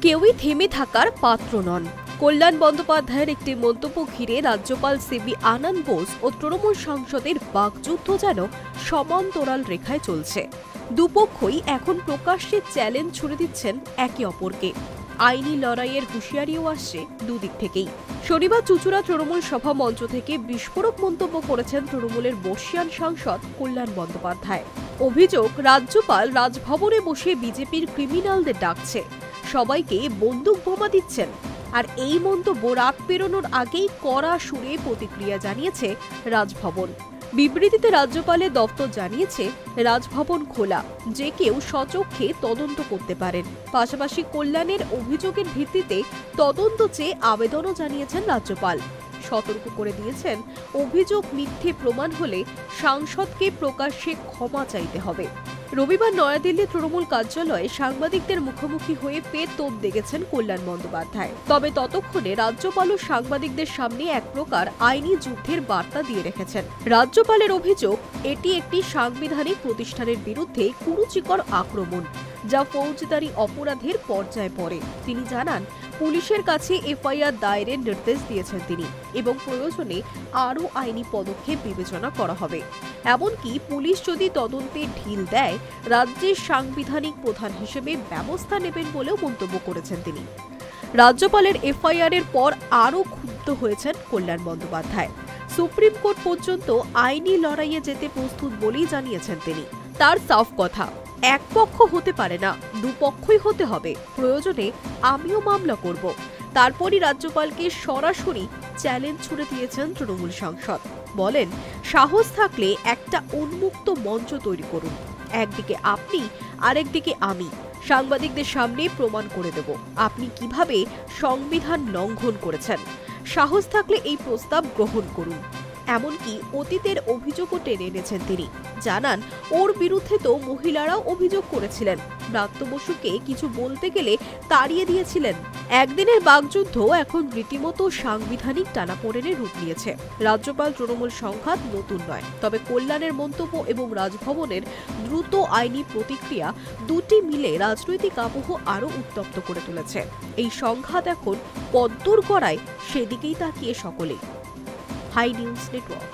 কেউই থেমে থাকার পাত্র নন। কল্যাণ বন্দ্যোপাধ্যায়ের একটি মন্তব্য ঘিরে রাজ্যপাল সিবি আনন্দ বোস ও তৃণমূল সাংসদের বাকযুদ্ধ যেন সমান্তরাল রেখায় চলছে। দুপক্ষই এখন প্রকাশ্যে চ্যালেঞ্জ ছুড়ে দিচ্ছেন একে অপরকে। আইনি লড়াইয়ের হুঁশিয়ারিও আসছে দুদিক থেকেই। শনিবার চুঁচুড়া তৃণমূল সভা মঞ্চ থেকে বিস্ফোরক মন্তব্য করেছেন তৃণমূলের বর্ষীয়ান সাংসদ কল্যাণ বন্দ্যোপাধ্যায়। অভিযোগ, রাজ্যপাল রাজভবনে বসে বিজেপির ক্রিমিনালদের ডাকছে, সবাইকে বন্দুক বোমা দিচ্ছেন। আর এই মন্তব্য রাত পেরোনোর আগেই কড়া সুরে প্রতিক্রিয়া জানিয়েছে রাজভবন। বিবৃতিতে রাজ্যপালের দপ্তর জানিয়েছে, রাজভবন খোলা, যে কেউ সচক্ষে তদন্ত করতে পারেন। পাশাপাশি কল্যাণের অভিযোগের ভিত্তিতে তদন্ত চেয়ে আবেদনও জানিয়েছেন রাজ্যপাল। সতর্ক করে দিয়েছেন, অভিযোগ মিথ্যে প্রমাণ হলে সাংসদকে প্রকাশ্যে ক্ষমা চাইতে হবে। রবিবার নয়াদিল্লি তৃণমূল কার্যালয়ে সাংবাদিকদের মুখোমুখি হয়ে ফের তোপ দেখেছেন কল্যাণ বন্দ্যোপাধ্যায়। তবে ততক্ষণে রাজ্যপালও সাংবাদিকদের সামনে এক প্রকার আইনি যুদ্ধের বার্তা দিয়ে রেখেছেন। রাজ্যপালের অভিযোগ, এটি একটি সাংবিধানিক প্রতিষ্ঠানের বিরুদ্ধে কুরুচিকর আক্রমণ, যা ফৌজদারি অপরাধের পর্যায়ে পড়ে। তিনি জানান, পুলিশের কাছে এফআইআর দায়েরের নির্দেশ দিয়েছেন তিনি, এবং প্রয়োজনে আরও আইনি পদক্ষেপ বিবেচনা করা হবে। এমনকি পুলিশ যদি তদন্তে ঢিল দেয়, রাজ্যের সাংবিধানিক প্রধান হিসেবে ব্যবস্থা নেবেন বলেও মন্তব্য করেছেন তিনি। রাজ্যপালের এফআইআর এর পর আরও ক্ষুব্ধ হয়েছেন কল্যাণ বন্দ্যোপাধ্যায়। সুপ্রিম কোর্ট পর্যন্ত আইনি লড়াইয়ে যেতে প্রস্তুত বলেই জানিয়েছেন তিনি। তার সাফ কথা, এক পক্ষ হতে পারে না, দুপক্ষই হতে হবে। প্রয়োজনে আমিও মামলা করব। তারপরই রাজ্যপালকে সরাসরি চ্যালেঞ্জ ছুড়ে দিয়েছেন তৃণমূল সাংসদ। বলেন, সাহস থাকলে একটা উন্মুক্ত মঞ্চ তৈরি করুন। একদিকে আপনি, আরেকদিকে আমি। সাংবাদিকদের সামনে প্রমাণ করে দেব আপনি কিভাবে সংবিধান লঙ্ঘন করেছেন। সাহস থাকলে এই প্রস্তাব গ্রহণ করুন। এমনকি অতীতের অভিযোগও টেনে এনেছেন তিনি। জানান, ওর বিরুদ্ধে তো মহিলারাও অভিযোগ করেছিলেন। ব্রাত্য বসুকে কিছু বলতে গেলে তাড়িয়ে দিয়েছিলেন। একদিনের বাকযুদ্ধ এখন রীতিমতো সাংবিধানিক টানাপোড়েনের রূপ নিয়েছে। রাজ্যপাল তৃণমূল সংঘাত নতুন নয়, তবে কল্যাণের মন্তব্য এবং রাজভবনের দ্রুত আইনি প্রতিক্রিয়া দুটি মিলে রাজনৈতিক আবহ আরও উত্তপ্ত করে তুলেছে। এই সংঘাত এখন পদ্মর গড়ায়, সেদিকেই তাকিয়ে সকলেই। Hi news network.